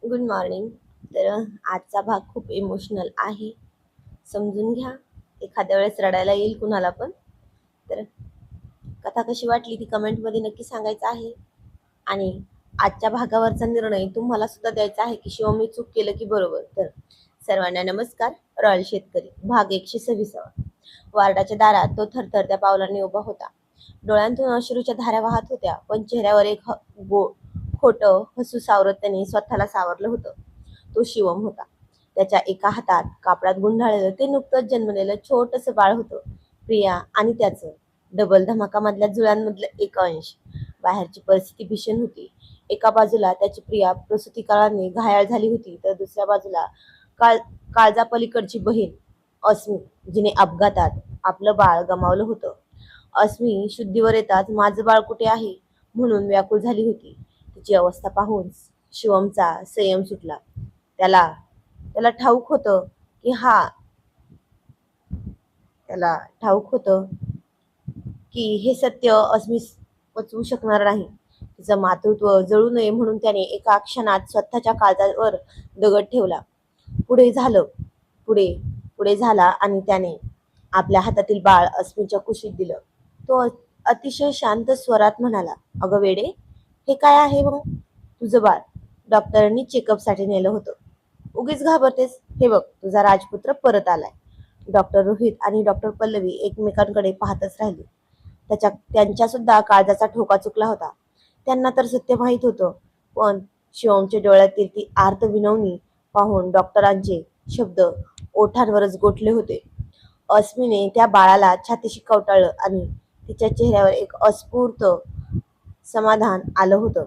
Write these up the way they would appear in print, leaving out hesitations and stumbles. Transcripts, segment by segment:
Good morning. तर आजचा भाग खूप इमोशनल आहे, समजून घ्या. एखाद्या वेळेस रडायला येईल कुणाला पण. तर कथा कशी वाटली ती कमेंटमध्ये नक्की सांगायचं आहे. आणि आजच्या भागावरचा निर्णय तुम्हाला सुद्धा द्यायचा आहे की शिव मी चूक केलं की बरोबर. तर सर्वांना नमस्कार. रॉयल शेतकरी भाग 126. वार्डाच्या दारात तो थरथरत्या पावलांनी उभा होता. डोळ्यांतून अश्रूच्या धाऱ्या वाहत होत्या, पण चेहऱ्यावर एक खोटं हसू सावरत त्याने स्वतःला सावरलं होतं. तो शिवम होता. त्याच्या एका हातात कापडात गुंडाळलेलं ते नुकतंच जन्मलेलं छोटंसं बाळ होतं. प्रिया आणि त्याचं डबल धमाकामधल्या जुळ्यांमधलं एक अंश. बाहेरची परिस्थिती भीषण होती. एका बाजूला त्याची प्रिया प्रसूती काळाने घायाळ झाली होती, तर दुसऱ्या बाजूला काळ काळजापलीकडची बहीण अस्मी, जिने अपघातात आपलं बाळ गमावलं होतं. अस्मी शुद्धीवर येताच माझं बाळ कुठे आहे म्हणून व्याकुळ झाली होती. तिची अवस्था पाहून शिवमचा संयम सुटला. त्याला त्याला ठाऊक होतं की त्याला ठाऊक होतं की हे सत्य अस्मी पचवू शकणार नाही. तिचं मातृत्व जळू नये म्हणून त्याने एका क्षणात स्वतःच्या काळजावर दगड ठेवला. पुढे झालं पुढे पुढे झाला आणि त्याने आपल्या हातातील बाळ अस्मीच्या कुशीत दिलं. तो अतिशय शांत स्वरात म्हणाला, अगं वेडे, हे काय आहे मग? तुझं बाळ डॉक्टरांनी चेकअपसाठी नेलं होतं. उगीच घाबरतेस. हे बघ, तुझा राजपुत्र परत आलाय. डॉक्टर रोहित आणि डॉक्टर पल्लवी एकमेकांकडे पाहतच राहिले. त्यांच्या सुद्धा काळजाचा ठोका चुकला होता. त्यांना तर सत्य माहीत होतं, पण शिवमच्या डोळ्यातील ती आर्त विनवणी पाहून डॉक्टरांचे शब्द ओठांवरच गोठले होते. अस्मीने त्या बाळाला छातीशी कवटाळलं आणि तिच्या चेहऱ्यावर एक अस्फूर्त समाधान आलं होतं.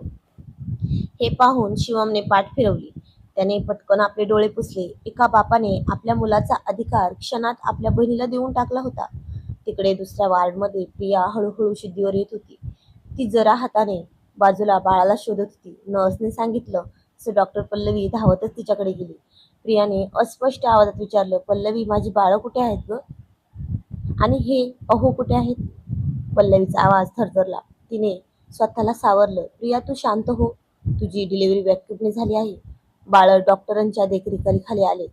हे पाहून शिवमने पाठ फिरवली. त्याने पटकन आपले डोळे पुसले. एका बापाने आपल्या मुलाचा अधिकार क्षणात आपल्या बहिणीला देऊन टाकला होता. तिकडे दुसऱ्या वार्डमध्ये प्रिया हळूहळू शुद्धीवर येत होती. ती जरा हाताने बाजूला बाळाला शोधत होती. नर्सने सांगितलं तसं डॉक्टर पल्लवी धावतच तिच्याकडे गेली. प्रियाने अस्पष्ट आवाजात विचारलं, पल्लवी, माझी बाळं कुठे आहेत ग? आणि हे अहो कुठे आहेत? पल्लवीचा आवाज थरथरला. तिने स्वतःला सावरलं. प्रिया, तू शांत हो. तुझी डिलिव्हरी व्यक्तिगत झाली आहे. बाळ डॉक्टरांच्या देखरेखीखाली आले.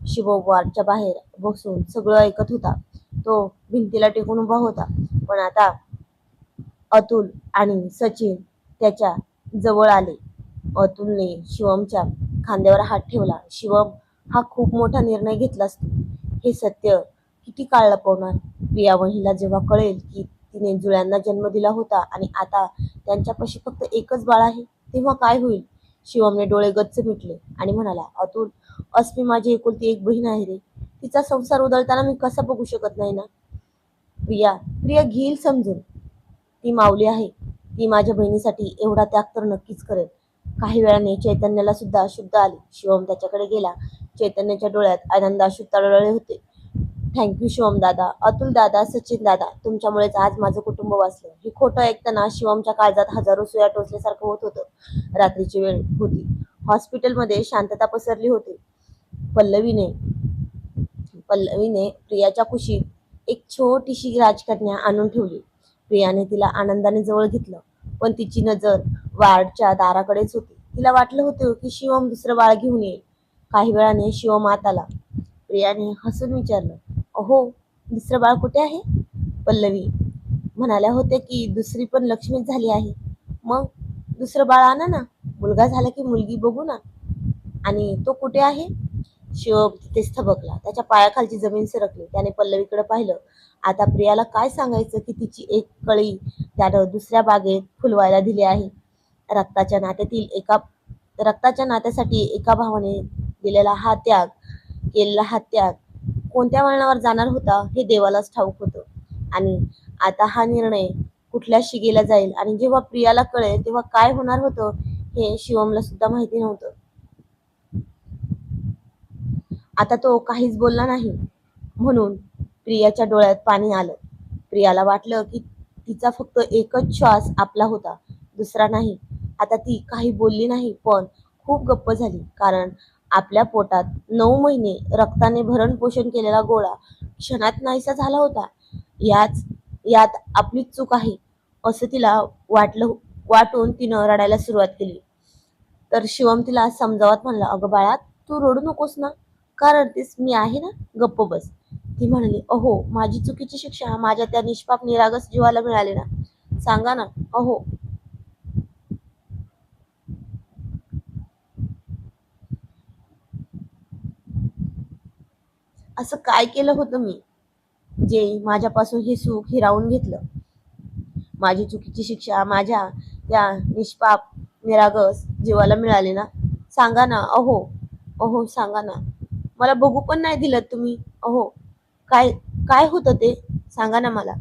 शिव वॉर्डच्या बाहेर बसून सगळं ऐकत होता. तो भिंतीला टेकून उभा होता. पण आता अतुल आणि सचिन त्याच्या जवळ आले. अतुलने शिवमच्या खांद्यावर हात ठेवला. शिवम, हा खूप मोठा निर्णय घेतलास तू. हे सत्य किती काळ लपवणार? प्रिया वहिनीला जेव्हा कळेल की तिने जुळ्यांना जन्म दिला होता आणि आता त्यांच्यापाशी फक्त एकच बाळ आहे, तेव्हा काय होईल? शिवमने डोळे गच्च मिटले आणि म्हणाला, अतुल, अस्मी माझी एकुलती एक बहीण आहे रे. तिचा संसार उधळताना मी कसा बघू शकत नाही ना? प्रिया प्रिया घेईल समजून. ती माऊली आहे. ती माझ्या बहिणीसाठी एवढा त्याग तर नक्कीच करेल. काही वेळाने चैतन्याला सुद्धा शुद्ध आली. शिवम त्याच्याकडे गेला. चैतन्याच्या डोळ्यात आनंदाश्रू तळतळले होते. थँक्यू शिवम दादा, अतुल दादा, सचिन दादा, तुमच्यामुळेच आज माझं कुटुंब वाचलं. हे खोटं ऐकताना शिवमच्या काळजात हजारो सुया टोचल्यासारखं होत होतं. रात्रीची वेळ होती. हॉस्पिटलमध्ये शांतता पसरली होती. पल्लवीने पल्लवीने प्रियाच्या कुशीत एक छोटीशी राजकन्या आणून ठेवली. प्रियाने तिला आनंदाने जवळ घेतलं, पण तिची नजर वार्डच्या दाराकडेच होती. तिला वाटलं होतं की शिवम दुसरं बाळ घेऊन येईल. काही वेळाने शिवम आत आला. प्रियाने हसून विचारलं, अहो, दुसरं बाळ कुठे आहे? पल्लवी म्हणाल्या होत्या की दुसरी पण लक्ष्मीच झाली आहे. मग दुसरं बाळ आणा ना. मुलगा झाला की मुलगी बघू ना. आणि तो कुठे आहे? शिव तिथेच थबकला. त्याच्या पायाखालची जमीन सरकली. त्याने पल्लवीकडे पाहिलं. आता प्रियाला काय सांगायचं की तिची एक कळी त्यानं दुसऱ्या बागेत फुलवायला दिली आहे. रक्ताच्या नात्यातील एका रक्ताच्या नात्यासाठी एका भावाने दिलेला हा त्याग, केलेला हा त्याग कोणत्या वळणावर जाणार होता हे देवालाच ठाऊक होतं. आणि आता हा निर्णय कुठल्या शिगेला जाईल आणि जेव्हा प्रियाला कळेल तेव्हा काय होणार होतं हे शिवमला सुद्धा माहिती नव्हतं. आता तो काहीच बोलला नाही. म्हणून प्रियाच्या डोळ्यात पाणी आलं. प्रियाला वाटलं की तिचा फक्त एकच श्वास आपला होता, दुसरा नाही. आता ती काही बोलली नाही, पण खूप गप्प झाली. कारण आपल्या पोटात 9 महिने रक्ताने भरण पोषण केलेला गोळा क्षणात नाहीसा झाला होता. यात आपलीच चूक आहे असं तिला वाटून तिनं रडायला सुरुवात केली. तर शिवम तिला समजावत म्हणला, अगं बाळा, तू रडू नकोस ना, का रडतेस, मी आहे ना, गप्प बस. ती म्हणाली, अहो माझी चुकीची शिक्षा माझ्या त्या निष्पाप निरागस जीवाला मिळाली ना, सांगा ना. अहो असं काय केलं होतं मी, जे माझ्यापासून हे सुख हिरावून घेतलं. माझी चुकीची शिक्षा माझ्या त्या निष्पाप निरागस जीवाला मिळाली ना, सांगा ना. अहो अहो सांगा ना, मला बघू पण नाही दिलं तुम्ही. अहो काय काय होतं ते, सांगा ना मला.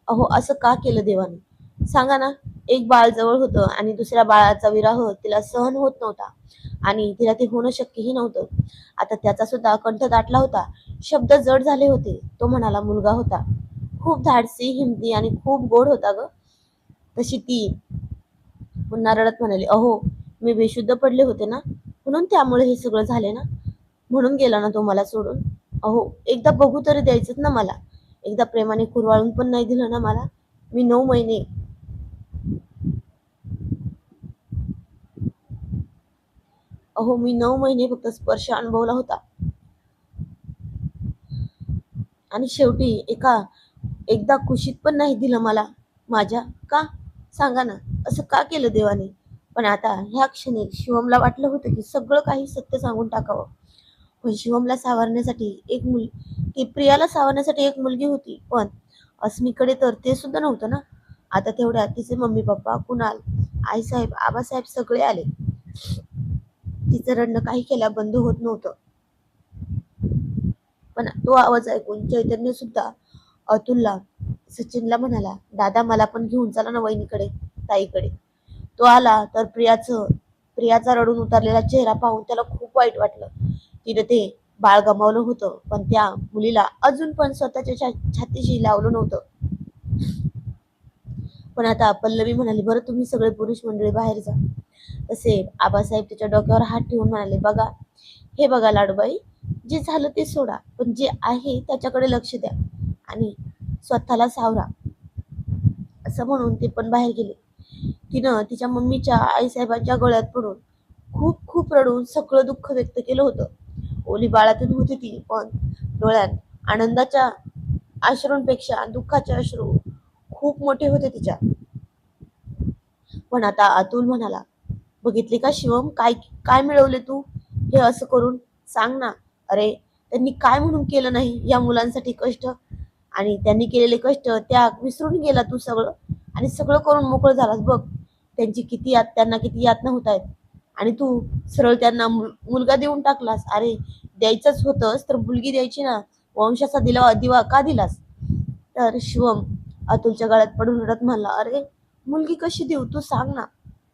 अहो असं का केलं देवाने, सांगा ना. एक बाळ जवळ होतं आणि दुसऱ्या बाळाचा विरह तिला सहन होत नव्हता आणि तिला ते होणं शक्यही नव्हतं. आता त्याचा सुद्धा कंठ दाटला होता, शब्द जड झाले होते. तो म्हणाला, मुलगा होता, खूप धाडसी, हिमती आणि खूप गोड होता ग. तशी ती पुन्हा रडत म्हणाली, अहो मी बेशुद्ध पडले होते ना, म्हणून त्यामुळे हे सगळं झाले ना, म्हणून गेला ना तो मला सोडून. अहो एकदा बघू तरी द्यायचं ना मला, एकदा प्रेमाने कुरवाळून पण नाही दिलं ना मला. मी 9 महिने, अहो मी 9 महिने फक्त स्पर्श अनुभवला होता आणि शेवटी एकदा कुशीत पण नाही दिलं मला माझ्या. का, सांगा ना, असं का केलं देवाने. पण आता ह्या क्षणी शिवमला वाटलं होतं की सगळं काही सत्य सांगून टाकावं. पण शिवमला सावरण्यासाठी ती प्रियाला सावरण्यासाठी एक मुलगी होती, पण अस्मीकडे तर ते सुद्धा नव्हतं ना. आता तेवढ्यात तिचे मम्मी पप्पा, कुणाल, आईसाहेब, आबासाहेब सगळे आले. तिचं रडणं काही केल्या बंद होत नव्हतं. पण तो आवाज ऐकून चैतन्य सुद्धा अतुलला, सचिनला म्हणाला, दादा मला पण घेऊन चला ना वहिनीकडे, ताईकडे. तो आला तर प्रियाचा रडून उतरलेला चेहरा पाहून त्याला खूप वाईट वाटलं. तिने ते बाळ गमावलं होतं, पण त्या मुलीला अजून पण स्वतःच्या छातीशी लावलं नव्हतं. पण आता पल्लवी म्हणाली, बरं तुम्ही सगळे पुरुष मंडळी बाहेर जा. तसे आबासाहेब तिच्या डोक्यावर हात ठेवून म्हणाले, बघा, हे बघा लाडूबाई, जे झालं ते सोडा, पण जे आहे त्याच्याकडे लक्ष द्या आणि स्वतःला सावरा. असं म्हणून ते पण बाहेर गेले. तिनं तिच्या मम्मीच्या, आईसाहेबांच्या गळ्यात पडून खूप खूप रडून सगळं दुःख व्यक्त केलं होतं. ओली बाळातून होती ती, पण डोळ्यात आनंदाच्या अश्रूंपेक्षा दुःखाचे अश्रू खूप मोठे होते तिच्या. पण आता अतुल म्हणाला, बघितले का शिवम, काय काय मिळवले तू हे असं करून, सांग ना. अरे त्यांनी काय म्हणून केलं नाही या मुलांसाठी कष्ट, आणि त्यांनी केलेले कष्ट त्याग विसरून गेला तू सगळं, आणि सगळं करून मोकळं झालास बघ. त्यांना किती यातना होत आहेत, आणि तू सरळ त्यांना मुलगा देऊन टाकलास. अरे द्यायचंच होतंस तर मुलगी द्यायची ना, वंशाचा दिवा का दिलास. तर शिवम अतुलच्या गळ्यात पडून रडत म्हणला, अरे मुलगी कशी देऊ, तू सांग ना.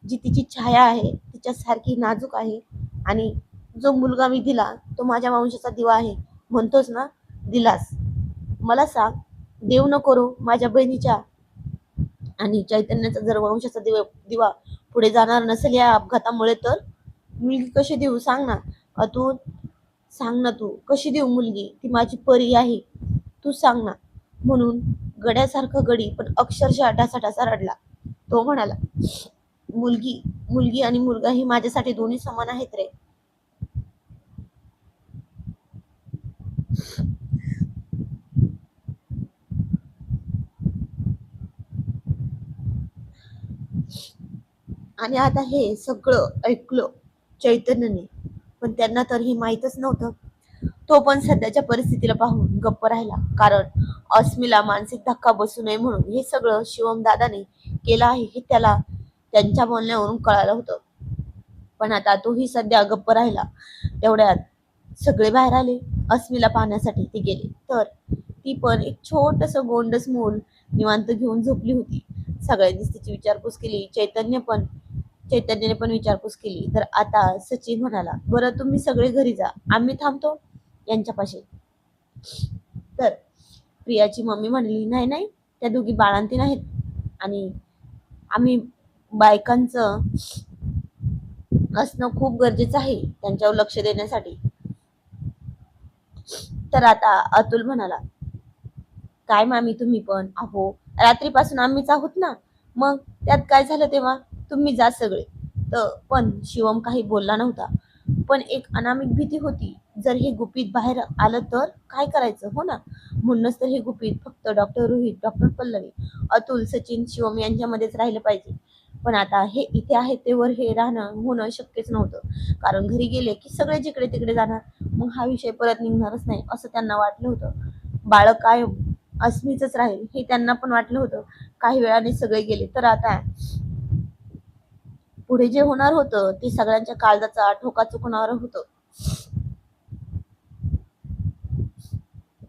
जी तिची छाया आहे, तिच्यासारखी नाजूक आहे, आणि जो मुलगा मी दिला तो माझ्या वंशाचा दिवा आहे म्हणतोस ना, दिलास. मला सांग, देव न करो माझ्या बहिणीच्या आणि चैतन्याचा जर वंशाचा दिवा पुढे जाणार नसेल या अपघातामुळे, तर मुलगी कशी देऊ, सांग ना. अतुल सांग ना, तू कशी देऊ मुलगी, ती माझी परी आहे, तू सांग ना. म्हणून गड्यासारखा गडी पण अक्षरशः ढासा रडला. तो म्हणाला, मुलगी मुलगी आणि मुलगा ही माझ्यासाठी दोन्ही समान आहेत रे. आणि आता हे सगळं ऐकलं चैतन्यने, पण त्यांना तर हे माहीतच नव्हतं. तो पण सध्याच्या परिस्थितीला पाहून गप्प राहिला, कारण अस्मीला मानसिक धक्का बसू नये म्हणून हे सगळं शिवम दादाने केलं आहे हे त्याला त्यांच्या बोलण्यावरून कळालं होतं. पण आता तोही सध्या गप्प राहिला. तेवढ्यात सगळे बाहेर आले. अस्मीला पाहण्यासाठी ते गेले, तर ती पण एक छोटस गोंडस मूल निवांत घेऊन झोपली होती. सगळ्यांनीच तिची विचारपूस केली. चैतन्याने पण विचारपूस केली. तर आता सचिन म्हणाला, बरं तुम्ही सगळे घरी जा, आम्ही थांबतो यांच्यापाशी. तर प्रियाची मम्मी म्हणली, नाही नाही, त्या दोघी बाळांतीन आहेत आणि आम्ही बायकांचं असणं खूप गरजेचं आहे त्यांच्यावर लक्ष देण्यासाठी. तर आता अतुल म्हणाला, काय मामी तुम्ही पण, अहो रात्रीपासून आम्हीच आहोत ना, मग त्यात काय झालं तेव्हा, तुम्ही जा सगळे. पण शिवम काही बोलला नव्हता. पण एक अनामिक भीती होती, जर हे गुपित बाहेर आलं तर काय करायचं, हो ना. म्हणूनच तर हे गुपित फक्त डॉक्टर रोहित, डॉक्टर पल्लवी, अतुल, सचिन, शिवम यांच्यामध्येच राहिलं पाहिजे. पण आता हे इथे आहे तेवर हे राहणं होणं शक्यच नव्हतं, कारण घरी गेले की सगळे जिकडे तिकडे जाणार, मग हा विषय परत निघणारच नाही असं त्यांना वाटलं होतं. बाळक काय अस्मीच राहील हे त्यांना पण वाटलं होतं. काही वेळाने सगळे गेले तर आता पुढे जे होणार होतं ते सगळ्यांच्या काळजाचा ठोका चुकणार होतं.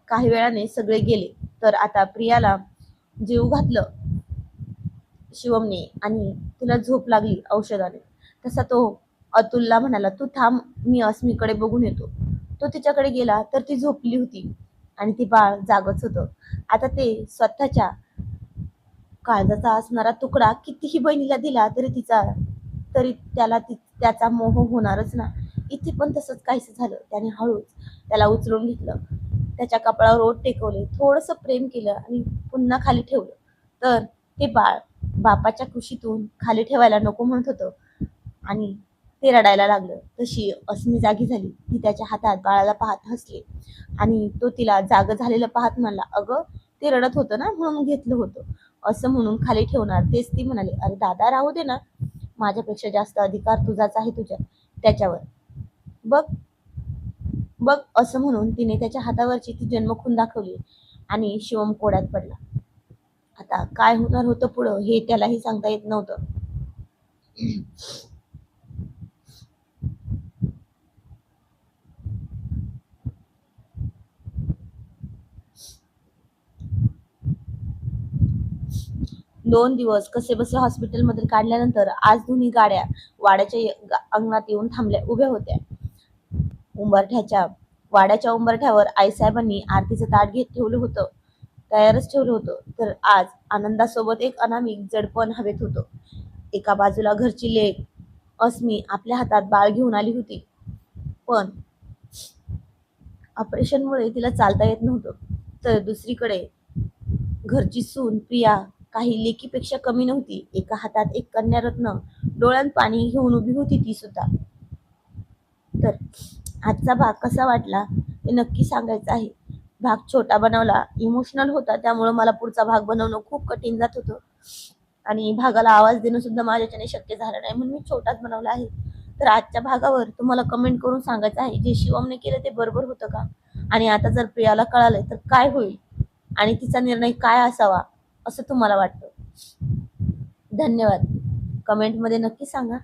काही वेळाने सगळे गेले तर आता प्रियाला जीव घातलं शिवमने आणि तिला झोप लागली औषधाने. तसा तो अतुलला म्हणाला, तू थांब, मी अस्मीकडे बघून येतो. तो तिच्याकडे गेला तर ती झोपली होती आणि ती बाळ जागच होतं. आता ते स्वतःच्या काळजाचा असणारा तुकडा कितीही बहिणीला दिला तरी त्याला त्याचा मोह होणारच ना. इथे पण तसंच काहीच झालं. त्याने हळूच त्याला उचलून घेतलं, त्याच्या कपाळावर ओठ टेकवले, थोडस प्रेम केलं आणि पुन्हा खाली ठेवलं. तर ते बाळ बापाच्या कुशीतून खाली ठेवायला नको म्हणत होतं आणि ते रडायला लागलं. तशी अस्मी जागी झाली. ती त्याच्या हातात बाळाला पाहत हसली आणि तो तिला जाग झालेलं पाहत म्हणला, अगं ते रडत होतं ना म्हणून घेतलं होतं असं म्हणून खाली ठेवणार. तेच ती म्हणाली, अरे दादा राहू दे ना, माझ्यापेक्षा जास्त अधिकार तुझाच आहे त्याच्यावर. बघ बघ असं म्हणून तिने त्याच्या हातावरची ती जन्मखून दाखवली आणि शिवम कोड्यात पडला. आता काय होणार होतं पुढं हे त्यालाही सांगता येत नव्हतं. 2 दिवस कसेबसे हॉस्पिटलमध्ये काढल्यानंतर आज दोन्ही गाड्या वाड्याच्या अंगणात येऊन उभ्या होत्या. वाड्याच्या उंबरठ्यावर आईसाहेबांनी आरतीचं ताट तयारच ठेवलं होतं. तर आज आनंदासोबत एक अनामिक जडपण हवेत होतं. एका बाजूला घरची लेक अस्मी आपल्या हातात बाळ घेऊन आली होती, पण ऑपरेशनमुळे तिला चालता येत नव्हतं. तर दुसरीकडे घरची सून प्रिया काही लेकीपेक्षा कमी नव्हती. एका हातात एक कन्यारत्न, डोळ्यात पाणी घेऊन उभी होती ती सुद्धा. तर आजचा भाग कसा वाटला हे नक्की सांगायचं आहे. भाग छोटा बनवला, इमोशनल होता, त्यामुळे मला पुढचा भाग बनवणं खूप कठीण जात होतं आणि भागाला आवाज देणं सुद्धा माझ्याच्याने शक्य झालं नाही, म्हणून मी छोटाच बनवला आहे. तर आजच्या भागावर तुम्हाला कमेंट करून सांगायचं आहे, जे शिवमने केलं ते बरोबर होतं का, आणि आता जर प्रियाला कळालंय तर काय होईल आणि तिचा निर्णय काय असावा असं तुम्हाला वाटतं. धन्यवाद. कमेंटमध्ये नक्की सांगा.